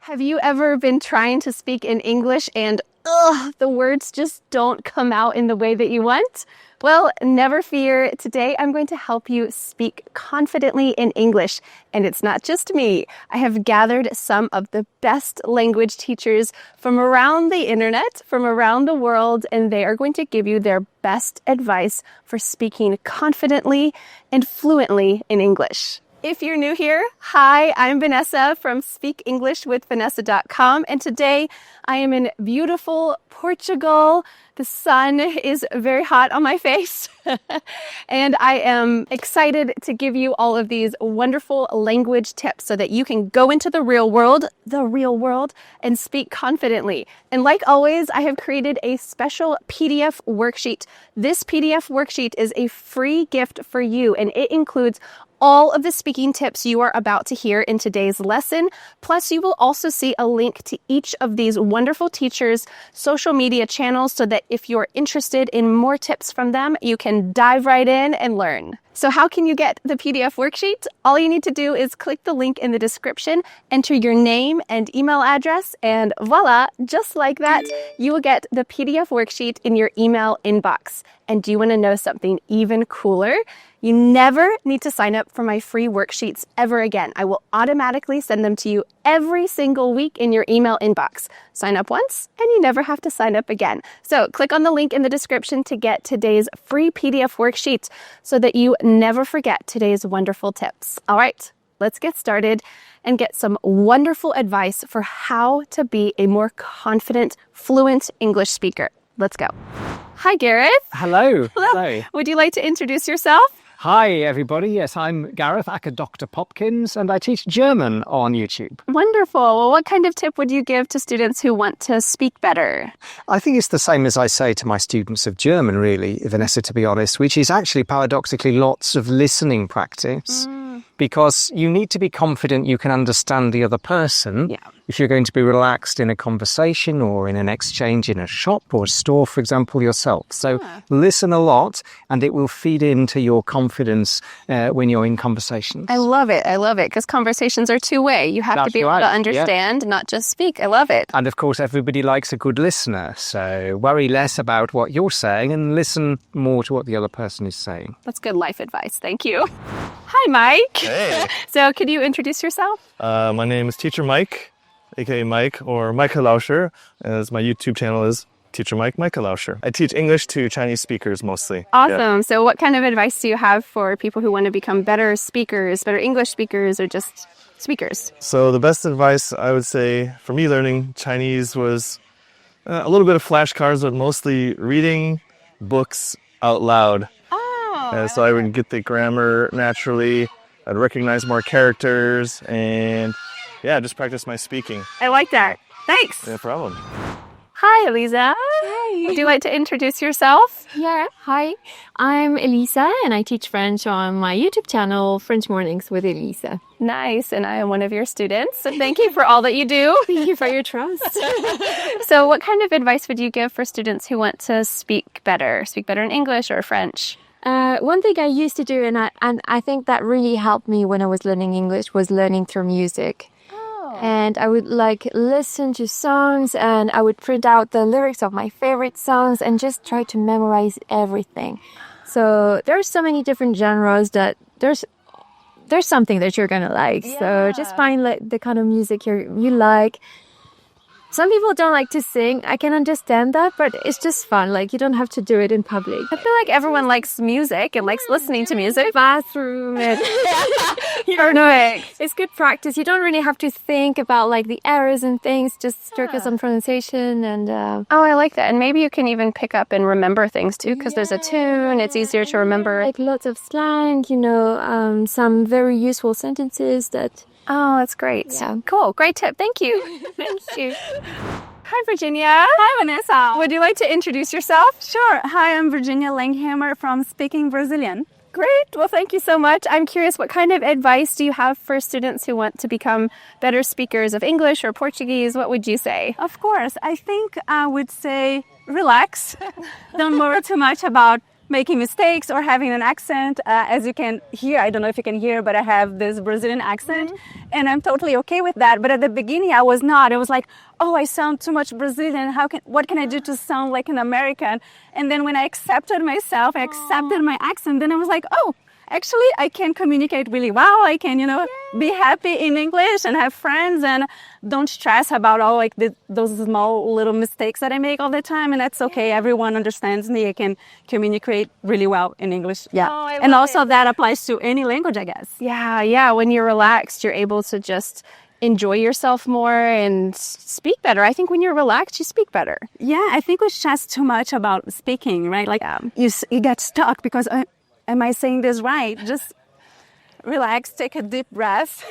Have you ever been trying to speak in English and the words just don't come out in the way that you want? Well, never fear. Today I'm going to help you speak confidently in English. And it's not just me. I have gathered some of the best language teachers from around the internet, from around the world, and they are going to give you their best advice for speaking confidently and fluently in English. If you're new here, hi, I'm Vanessa from speakenglishwithvanessa.com, and today I am in beautiful Portugal. The sun is very hot on my face, and I am excited to give you all of these wonderful language tips so that you can go into the real world, and speak confidently. And like always, I have created a special PDF worksheet. This PDF worksheet is a free gift for you, and it includes all of the speaking tips you are about to hear in today's lesson. Plus, you will also see a link to each of these wonderful teachers' social media channels so that if you're interested in more tips from them, you can dive right in and learn. So how can you get the PDF worksheet? All you need to do is click the link in the description, enter your name and email address, and voila, just like that, you will get the PDF worksheet in your email inbox. And do you want to know something even cooler? You never need to sign up for my free worksheets ever again. I will automatically send them to you every single week in your email inbox. Sign up once and you never have to sign up again. So click on the link in the description to get today's free PDF worksheet so that you never forget today's wonderful tips. All right, let's get started and get some wonderful advice for how to be a more confident, fluent English speaker. Let's go. Hi, Gareth. Hello. Hello. Would you like to introduce yourself? Hi, everybody. Yes, I'm Gareth, aka Dr. Popkins, and I teach German on YouTube. Wonderful. Well, what kind of tip would you give to students who want to speak better? I think it's the same as I say to my students of German, really, Vanessa, to be honest, which is actually paradoxically lots of listening practice. Because you need to be confident you can understand the other person. Yeah. If you're going to be relaxed in a conversation or in an exchange in a shop or a store, for example, yourself. So listen a lot and it will feed into your confidence when you're in conversations. I love it. Because conversations are two-way. You have to be able to understand, not just speak. I love it. And of course, everybody likes a good listener. So worry less about what you're saying and listen more to what the other person is saying. That's good life advice. Thank you. Hi, Mike. Hey. So could you introduce yourself? My name is Teacher Mike, aka Mike, or Micah Lauscher, as my YouTube channel is Teacher Micah Lauscher. I teach English to Chinese speakers mostly. Awesome. Yeah. So what kind of advice do you have for people who want to become better speakers, better English speakers, or just speakers? So the best advice I would say for me learning Chinese was a little bit of flashcards, but mostly reading books out loud. So I would get the grammar naturally. I'd recognize more characters and just practice my speaking. I like that. Thanks. No problem. Hi, Elisa. Hi. Would you like to introduce yourself? Yeah, hi. I'm Elisa and I teach French on my YouTube channel, French Mornings with Elisa. Nice. And I am one of your students. So thank you for all that you do. Thank you for your trust. So what kind of advice would you give for students who want to speak better in English or French? One thing I used to do, and I think that really helped me when I was learning English, was learning through music. And I would listen to songs and I would print out the lyrics of my favorite songs and just try to memorize everything. So there's so many different genres that there's something that you're gonna like. Yeah. So just find the kind of music you like. Some people don't like to sing. I can understand that, but it's just fun. You don't have to do it in public. I feel like everyone likes music and likes listening to music. Bathroom and it's good practice. You don't really have to think about the errors and things. Just focus on pronunciation and. Oh, I like that. And maybe you can even pick up and remember things too, because there's a tune. It's easier to remember. Lots of slang. Some very useful sentences that. Oh, that's great. Yeah. Cool. Great tip. Thank you. Thank you. Hi, Virginia. Hi, Vanessa. Would you like to introduce yourself? Sure. Hi, I'm Virginia Langhammer from Speaking Brazilian. Great. Well, thank you so much. I'm curious, what kind of advice do you have for students who want to become better speakers of English or Portuguese? What would you say? Of course. I think I would say relax. Don't worry too much about making mistakes or having an accent. As you can hear, I don't know if you can hear, but I have this Brazilian accent, and I'm totally okay with that. But at the beginning, I was not. It was like, oh, I sound too much Brazilian. What can I do to sound like an American? And then when I accepted myself, I accepted my accent, then I was like, oh, actually, I can communicate really well. I can, be happy in English and have friends and don't stress about all like those small little mistakes that I make all the time. And that's okay. Everyone understands me. I can communicate really well in English. Yeah. Oh, and also that applies to any language, I guess. Yeah. When you're relaxed, you're able to just enjoy yourself more and speak better. I think when you're relaxed, you speak better. Yeah, I think we stress too much about speaking, right? Like you get stuck because am I saying this right? Just relax, take a deep breath.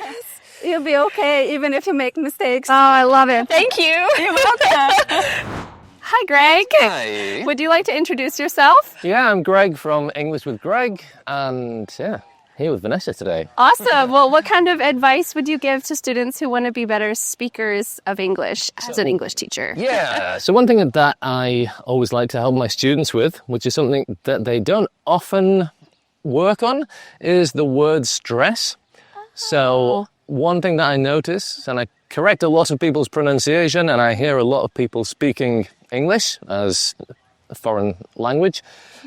You'll be okay, even if you make mistakes. Oh, I love it. Thank you. You're welcome. Hi, Greg. Hi. Would you like to introduce yourself? Yeah, I'm Greg from English with Greg, and here with Vanessa today. Awesome. Well, what kind of advice would you give to students who want to be better speakers of English as an English teacher? Yeah, so one thing that I always like to help my students with, which is something that they don't often work on, is the word stress. So one thing that I notice, and I correct a lot of people's pronunciation, and I hear a lot of people speaking English as a foreign language,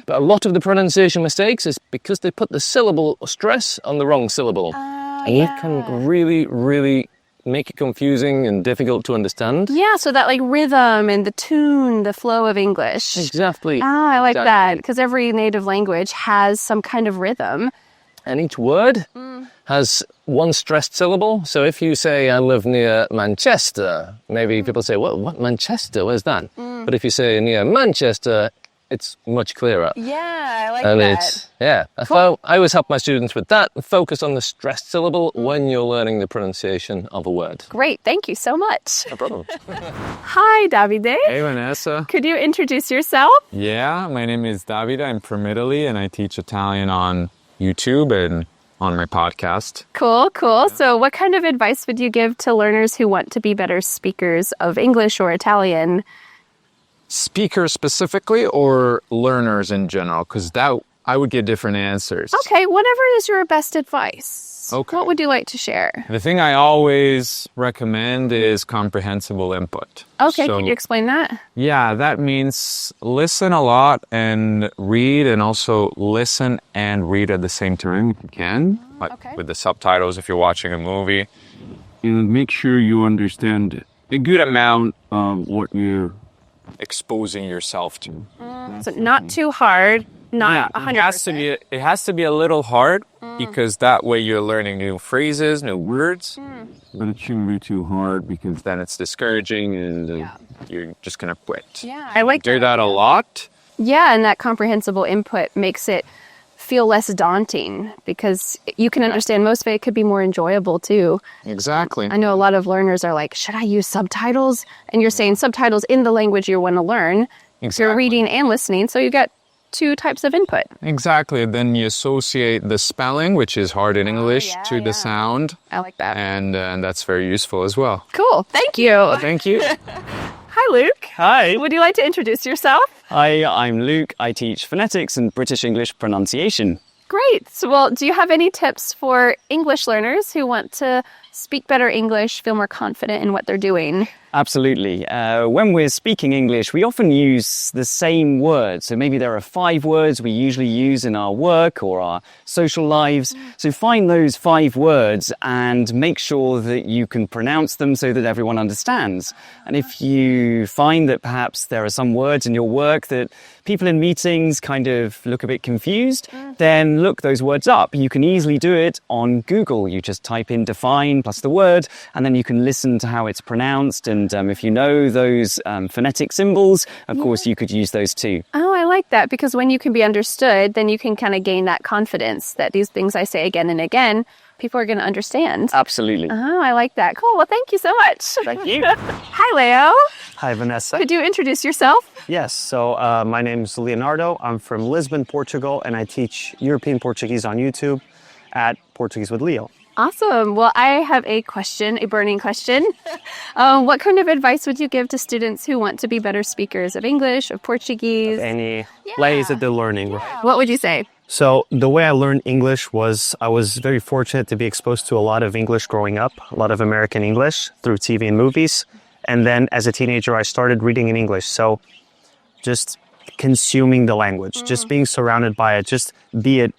but a lot of the pronunciation mistakes is because they put the syllable stress on the wrong syllable. And it can really, really make it confusing and difficult to understand. Yeah, so that like rhythm and the tune, the flow of English. Exactly. I like that, because every native language has some kind of rhythm. And each word has one stressed syllable. So if you say, I live near Manchester, maybe people say, what Manchester? Where's that? But if you say near Manchester, it's much clearer. Yeah, I like And that. So I always help my students with that. Focus on the stressed syllable when you're learning the pronunciation of a word. Great. Thank you so much. No problem. Hi, Davide. Hey, Vanessa. Could you introduce yourself? Yeah, my name is Davide. I'm from Italy, and I teach Italian on YouTube and on my podcast. Cool. So what kind of advice would you give to learners who want to be better speakers of English or Italian? Speakers specifically or learners in general? Because that I would give different answers. Okay, whatever is your best advice. Okay. What would you like to share? The thing I always recommend is comprehensible input. Okay, So, can you explain that? Yeah, that means listen a lot and read, and also listen and read at the same time if you can, like with the subtitles if you're watching a movie. And make sure you understand a good amount of what you're exposing yourself to. So not too hard, not 100%. It has to be a little hard because that way you're learning new phrases, new words. But it shouldn't be too hard because then it's discouraging and you're just gonna quit. Yeah, I like Do that a lot. Yeah, and that comprehensible input makes it feel less daunting because you can understand most of it. It could be more enjoyable too. Exactly. I know a lot of learners are like, should I use subtitles? And you're saying subtitles in the language you want to learn. Exactly. You're reading and listening, so you get two types of input. Exactly. Then you associate the spelling, which is hard in English, to the sound. I like that. And that's very useful as well. Cool. Thank you. Thank you. Hi, Luke. Hi, Would you like to introduce yourself? I'm Luke. I teach phonetics and British English pronunciation. Great. So, well, do you have any tips for English learners who want to speak better English, feel more confident in what they're doing? Absolutely. When we're speaking English, we often use the same words. So maybe there are 5 words we usually use in our work or our social lives. So find those 5 words and make sure that you can pronounce them so that everyone understands. And if you find that perhaps there are some words in your work that people in meetings kind of look a bit confused, then look those words up. You can easily do it on Google. You just type in define plus the word, and then you can listen to how it's pronounced. And if you know those phonetic symbols, of course, you could use those too. Oh, I like that, because when you can be understood, then you can kind of gain that confidence that these things I say again and again, people are going to understand. Absolutely. Oh, I like that. Cool. Well, thank you so much. Thank you. Hi, Leo. Hi, Vanessa. Could you introduce yourself? Yes, so my name's Leonardo. I'm from Lisbon, Portugal, and I teach European Portuguese on YouTube at Portuguese with Leo. Awesome. Well, I have a question, a burning question. What kind of advice would you give to students who want to be better speakers of English, of Portuguese? Any ways that they're learning. Right? What would you say? So the way I learned English was I was very fortunate to be exposed to a lot of English growing up, a lot of American English through TV and movies. And then as a teenager, I started reading in English. So just consuming the language, just being surrounded by it, just be it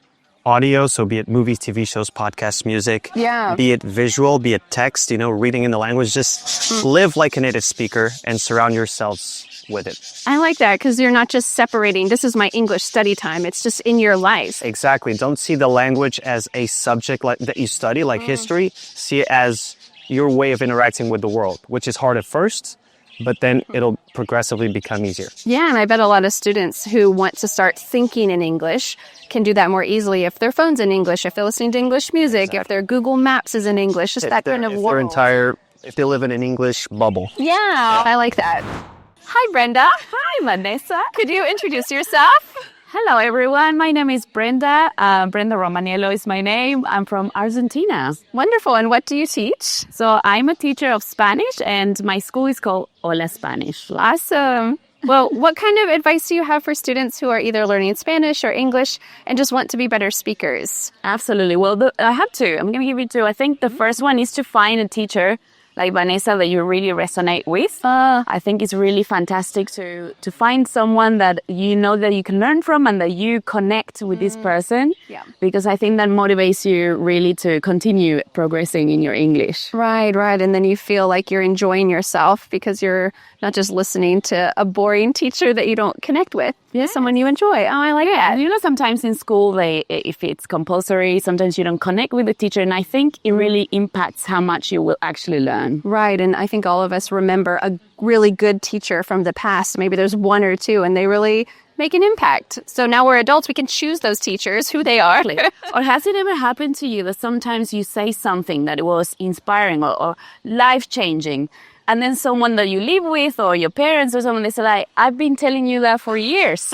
audio, so be it movies, TV shows, podcasts, music, be it visual, be it text, reading in the language, just live like a native speaker and surround yourselves with it. I like that because you're not just separating, this is my English study time. It's just in your life. Exactly. Don't see the language as a subject that you study, like history. See it as your way of interacting with the world, which is hard at first, but then it'll progressively become easier. Yeah, and I bet a lot of students who want to start thinking in English can do that more easily if their phone's in English, if they're listening to English music, if their Google Maps is in English, just that kind of world. If they live in an English bubble. Yeah, I like that. Hi, Brenda. Hi, Vanessa. Could you introduce yourself? Hello, everyone. My name is Brenda. Brenda Romaniello is my name. I'm from Argentina. Wonderful. And what do you teach? So I'm a teacher of Spanish, and my school is called Hola Spanish. Awesome. Well, what kind of advice do you have for students who are either learning Spanish or English and just want to be better speakers? Absolutely. Well, I have two. I'm going to give you two. I think the first one is to find a teacher like Vanessa that you really resonate with. I think it's really fantastic to find someone that you know that you can learn from and that you connect with this person. Yeah. Because I think that motivates you really to continue progressing in your English. Right. And then you feel like you're enjoying yourself because you're not just listening to a boring teacher that you don't connect with. Yeah. Someone you enjoy. Oh, I like that. Sometimes in school, if it's compulsory, sometimes you don't connect with the teacher. And I think it really impacts how much you will actually learn. Right. And I think all of us remember a really good teacher from the past. Maybe there's one or two and they really make an impact. So now we're adults, we can choose those teachers, who they are. Or has it ever happened to you that sometimes you say something that was inspiring or life-changing, and then someone that you live with or your parents or someone, they say, like, I've been telling you that for years.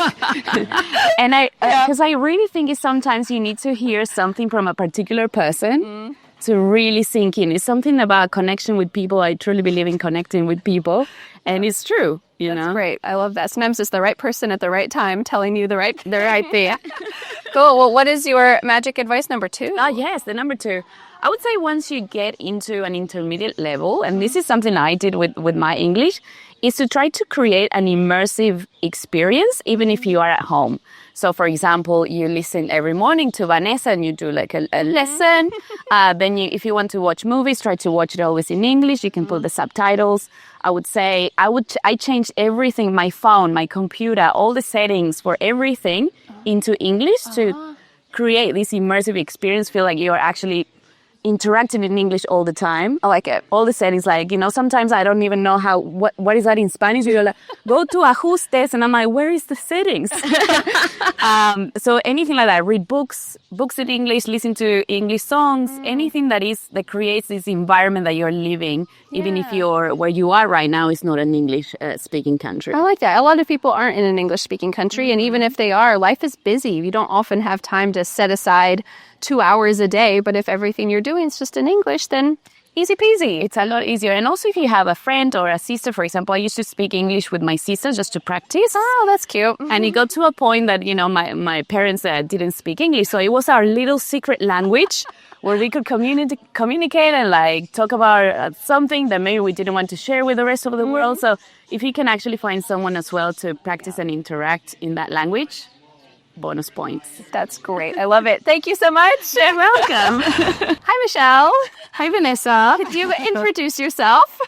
And because I really think it's sometimes you need to hear something from a particular person to really sink in. It's something about connection with people. I truly believe in connecting with people. And it's true, That's great. I love that. Sometimes it's the right person at the right time telling you the right thing. Cool. Well, what is your magic advice number 2? Yes, the number 2. I would say once you get into an intermediate level, and this is something I did with my English, is to try to create an immersive experience, even if you are at home. So, for example, you listen every morning to Vanessa and you do like a lesson. Then if you want to watch movies, try to watch it always in English. You can put the subtitles. I would say I changed everything, my phone, my computer, all the settings for everything into English to create this immersive experience, feel like you're actually interacting in English all the time. I like it. All the settings, like, sometimes I don't even know what is that in Spanish. You're like, go to ajustes, and I'm like, where is the settings? So anything like that, read books in English, listen to English songs, anything that creates this environment that you're living, even if where you are right now is not an English speaking country. I like that. A lot of people aren't in an English speaking country, and even if they are, life is busy. You don't often have time to set aside 2 hours a day, but if everything you're doing is just in English, then easy peasy. It's a lot easier. And also if you have a friend or a sister, for example, I used to speak English with my sister just to practice. Oh, that's cute. And it got to a point that, my parents didn't speak English. So it was our little secret language where we could communicate and talk about something that maybe we didn't want to share with the rest of the world. So if you can actually find someone as well to practice and interact in that language, bonus points. That's great. I love it. Thank you so much. You're welcome. Hi, Michelle. Hi, Vanessa. Could you introduce yourself?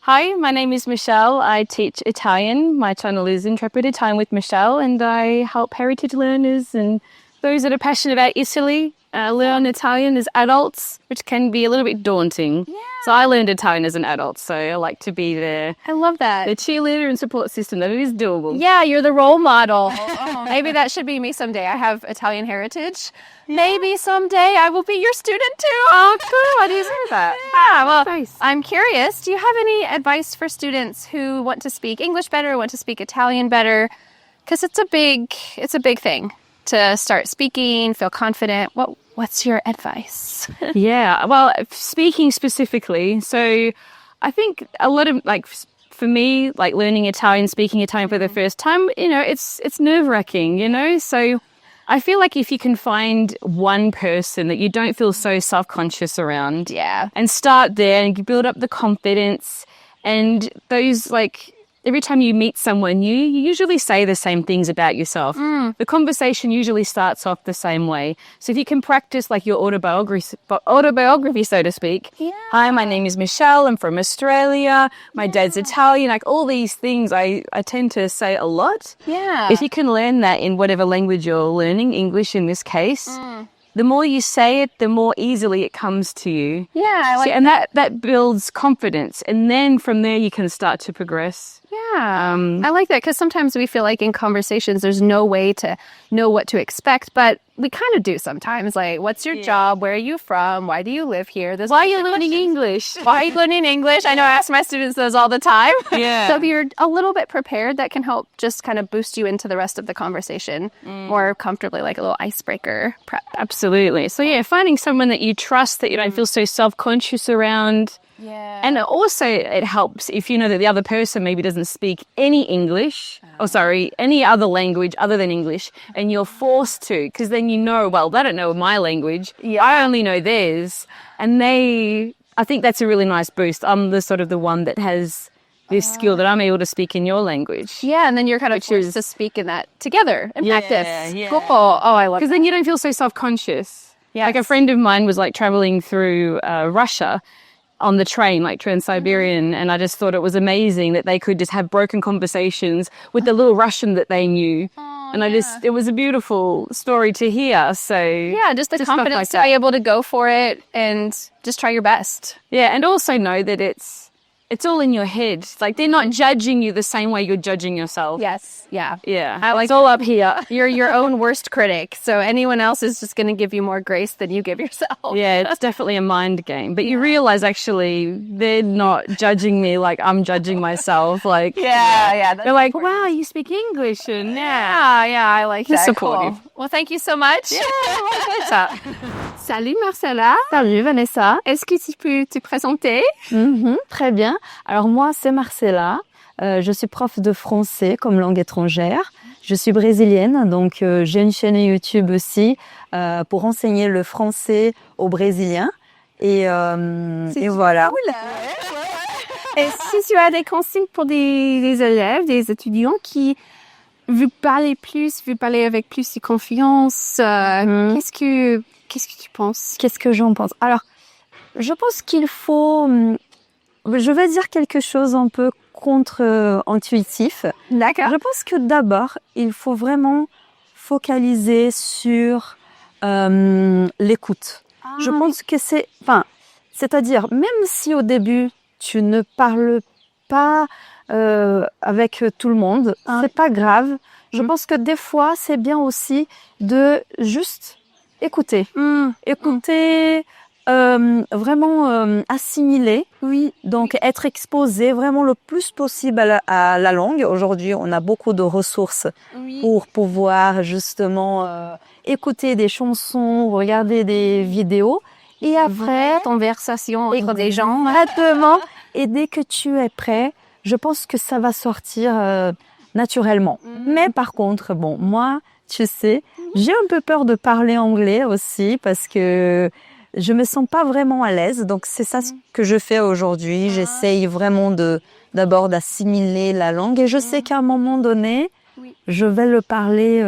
Hi, my name is Michelle. I teach Italian. My channel is Intrepid Italian with Michelle, and I help heritage learners and those that are passionate about Italy learn Italian as adults, which can be a little bit daunting. Yeah. So I learned Italian as an adult, so I like to be the cheerleader and support system that it is doable. Yeah, you're the role model. Maybe that should be me someday. I have Italian heritage. Yeah. Maybe someday I will be your student too. Oh, cool. I didn't say that. Yeah, well, nice. I'm curious. Do you have any advice for students who want to speak English better, want to speak Italian better? Because it's a big thing to start speaking, feel confident. What What's your advice? Yeah, well, speaking specifically, so I think a lot of for me, like learning Italian, speaking Italian for the first time, it's nerve-wracking, so I feel like if you can find one person that you don't feel so self-conscious around, and start there and build up the confidence, and those every time you meet someone new, you usually say the same things about yourself. The conversation usually starts off the same way. So if you can practice your autobiography, so to speak. Yeah. Hi, my name is Michelle. I'm from Australia. My dad's Italian. All these things I tend to say a lot. Yeah. If you can learn that in whatever language you're learning, English in this case, the more you say it, the more easily it comes to you. Yeah, I like and that builds confidence. And then from there, you can start to progress. Yeah, I like that because sometimes we feel like in conversations, there's no way to know what to expect, but we kind of do sometimes. What's your job? Where are you from? Why do you live here? Why are you learning English? Why are you learning English? I know I ask my students those all the time. Yeah. So if you're a little bit prepared, that can help just kind of boost you into the rest of the conversation more comfortably, like a little icebreaker prep. Absolutely. So finding someone that you trust, that you don't feel so self-conscious around. Yeah. And also it helps if you know that the other person maybe doesn't speak any English, any other language other than English, and you're forced to, because then they don't know my language. Yeah. I only know theirs. And I think that's a really nice boost. I'm the one that has this skill that I'm able to speak in your language. Yeah, and then you're kind of forced to speak in that together and practice. Yeah. Cool. Oh, I love it. Because then you don't feel so self-conscious. Yeah. A friend of mine was traveling through Russia on the train, Trans-Siberian, and I just thought it was amazing that they could just have broken conversations with the little Russian that they knew. It was a beautiful story to hear. So just the confidence to be able to go for it and just try your best. Yeah, and also know that it's all in your head. They're not judging you the same way you're judging yourself. Yes. Yeah. Yeah. It's all up here. You're your own worst critic. So anyone else is just going to give you more grace than you give yourself. Yeah, it's definitely a mind game. But you realize actually they're not judging me like I'm judging myself. They're like, wow, you speak English. And I like that. Supportive. Cool. Well, thank you so much. Yeah, Salut Marcela. Salut Vanessa. Est-ce que tu peux te présenter? Très bien. Alors moi, c'est Marcela. Je suis prof de français comme langue étrangère. Je suis brésilienne, donc j'ai une chaîne YouTube aussi pour enseigner le français aux Brésiliens. Et voilà. Cool. Et si tu as des conseils pour des élèves, des étudiants qui veulent parler avec plus de confiance, qu'est-ce que tu penses? Qu'est-ce que j'en pense? Alors, je pense qu'il faut... Je vais dire quelque chose un peu contre-intuitif. D'accord. Je pense que d'abord, il faut vraiment focaliser sur l'écoute. Je pense que c'est-à-dire, même si au début, tu ne parles pas avec tout le monde, c'est pas grave. Je pense que des fois, c'est bien aussi de juste écouter. Écouter... vraiment assimiler, donc être exposé vraiment le plus possible à la langue. Aujourd'hui, on a beaucoup de ressources pour pouvoir justement écouter des chansons, regarder des vidéos et après conversation entre des gens. Exactement. Et dès que tu es prêt, je pense que ça va sortir naturellement. Mais par contre, moi, tu sais, j'ai un peu peur de parler anglais aussi parce que je me sens pas vraiment à l'aise, donc c'est ça ce que je fais aujourd'hui. J'essaye vraiment d'abord d'assimiler la langue et je sais qu'à un moment donné, je vais le parler.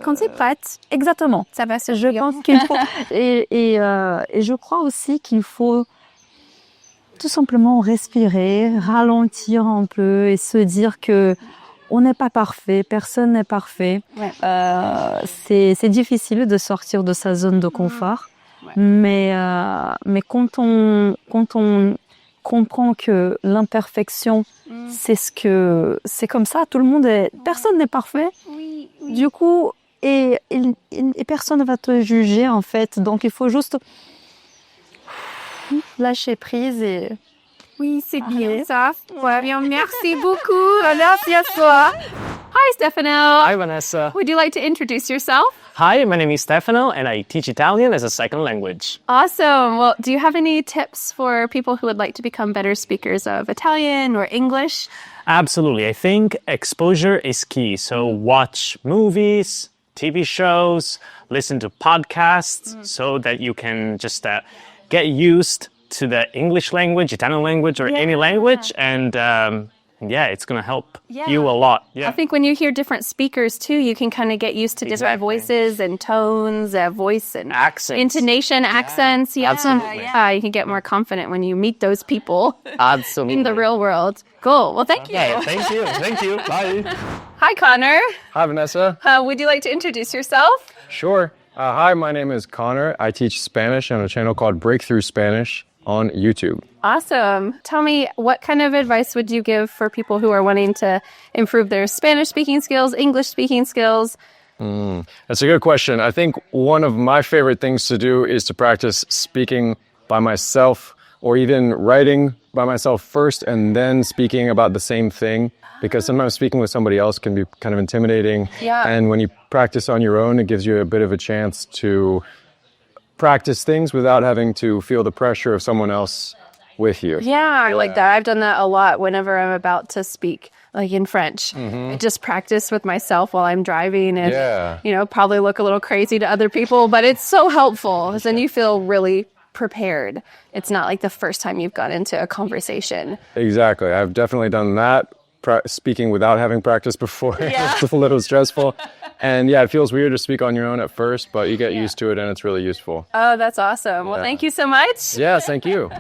Quand c'est prête. Exactement. Ça va se Je pense qu'il faut et je crois aussi qu'il faut tout simplement respirer, ralentir un peu et se dire que on n'est pas parfait, personne n'est parfait. C'est difficile de sortir de sa zone de confort. Mais quand on comprend que l'imperfection, c'est comme ça, personne n'est parfait. Du coup, et personne ne va te juger en fait. Donc il faut juste lâcher prise et... Oui, c'est bien ça. Ouais, bien, merci beaucoup. Merci à toi. Hi, Stefano. Hi, Vanessa. Would you like to introduce yourself? Hi, my name is Stefano, and I teach Italian as a second language. Awesome. Well, do you have any tips for people who would like to become better speakers of Italian or English? Absolutely. I think exposure is key. So watch movies, TV shows, listen to podcasts so that you can just get used to the English language, Italian language, or any language. And it's going to help you a lot. Yeah. I think when you hear different speakers too, you can kind of get used to different voices and tones, voice and accents, intonation, accents. Yeah. Absolutely. Yeah. You can get more confident when you meet those people Absolutely. in the real world. Cool. Well, thank you. Okay, thank you. Thank you. Bye. Hi, Connor. Hi, Vanessa. Would you like to introduce yourself? Sure. Hi, my name is Connor. I teach Spanish on a channel called Breakthrough Spanish on YouTube. Awesome. Tell me, what kind of advice would you give for people who are wanting to improve their Spanish speaking skills, English speaking skills? That's a good question. I think one of my favorite things to do is to practice speaking by myself or even writing by myself first and then speaking about the same thing, because sometimes speaking with somebody else can be kind of intimidating. Yeah. And when you practice on your own, it gives you a bit of a chance to practice things without having to feel the pressure of someone else with you. Yeah, I like that. I've done that a lot whenever I'm about to speak, like in French. I just practice with myself while I'm driving and, probably look a little crazy to other people, but it's so helpful because then you feel really prepared. It's not like the first time you've got into a conversation. Exactly. I've definitely done that, speaking without having practiced before. It's a little stressful. And it feels weird to speak on your own at first, but you get used to it and it's really useful. Oh, that's awesome. Well, thank you so much. Yes, thank you.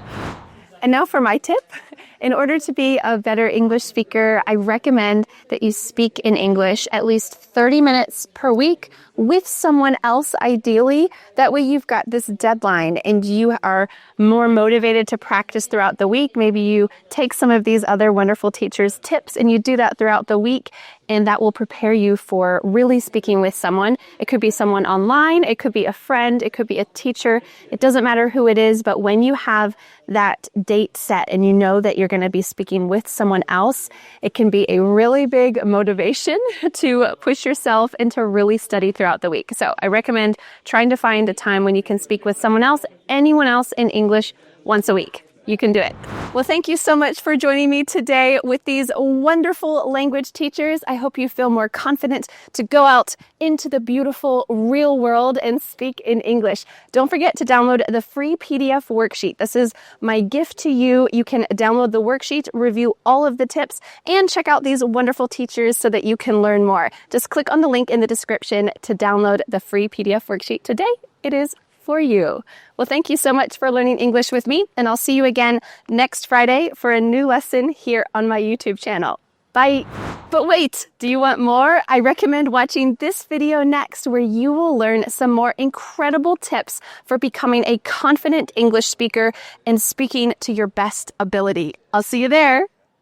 And now for my tip. In order to be a better English speaker, I recommend that you speak in English at least 30 minutes per week with someone else, ideally. That way you've got this deadline and you are more motivated to practice throughout the week. Maybe you take some of these other wonderful teachers' tips and you do that throughout the week, and that will prepare you for really speaking with someone. It could be someone online, it could be a friend, it could be a teacher. It doesn't matter who it is, but when you have that date set and you know that you're going to be speaking with someone else, it can be a really big motivation to push yourself and to really study throughout the week. So I recommend trying to find a time when you can speak with someone else, anyone else in English once a week. You can do it. Well, thank you so much for joining me today with these wonderful language teachers. I hope you feel more confident to go out into the beautiful real world and speak in English. Don't forget to download the free PDF worksheet. This is my gift to you. You can download the worksheet, review all of the tips, and check out these wonderful teachers so that you can learn more. Just click on the link in the description to download the free PDF worksheet today. It is for you. Well, thank you so much for learning English with me, and I'll see you again next Friday for a new lesson here on my YouTube channel. Bye. But wait, do you want more? I recommend watching this video next, where you will learn some more incredible tips for becoming a confident English speaker and speaking to your best ability. I'll see you there.